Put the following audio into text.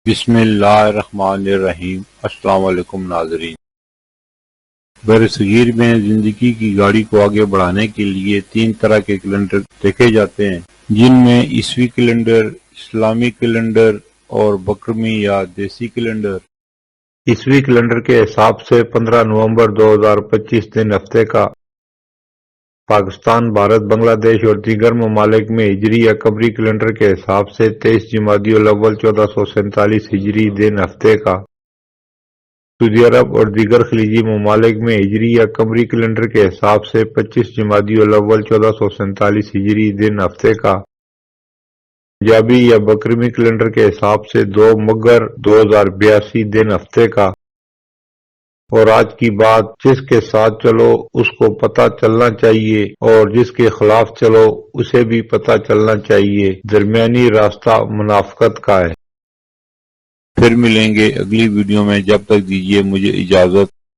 بسم اللہ الرحمن الرحیم۔ السلام علیکم ناظرین۔ برصغیر میں زندگی کی گاڑی کو آگے بڑھانے کے لیے 3 طرح کے کیلنڈر دیکھے جاتے ہیں، جن میں عیسوی کیلنڈر، اسلامی کیلنڈر اور بکرمی یا دیسی کیلنڈر۔ عیسوی کیلنڈر کے حساب سے 15 نومبر 2025 دن ہفتے کا پاکستان، بھارت، بنگلہ دیش اور دیگر ممالک میں ہجری یا قمری کیلنڈر کے حساب سے 23 جمادی الاول 1447 ہجری دن ہفتے کا سعودی عرب اور دیگر خلیجی ممالک میں ہجری یا قمری کیلنڈر کے حساب سے 25 جمادی الاول 1447 ہجری دن ہفتے کا پنجابی یا بکرمی کیلنڈر کے حساب سے 2 مگر 2082 دن ہفتے کا۔ اور آج کی بات، جس کے ساتھ چلو اس کو پتہ چلنا چاہیے اور جس کے خلاف چلو اسے بھی پتہ چلنا چاہیے، درمیانی راستہ منافقت کا ہے۔ پھر ملیں گے اگلی ویڈیو میں، جب تک دیجیے مجھے اجازت۔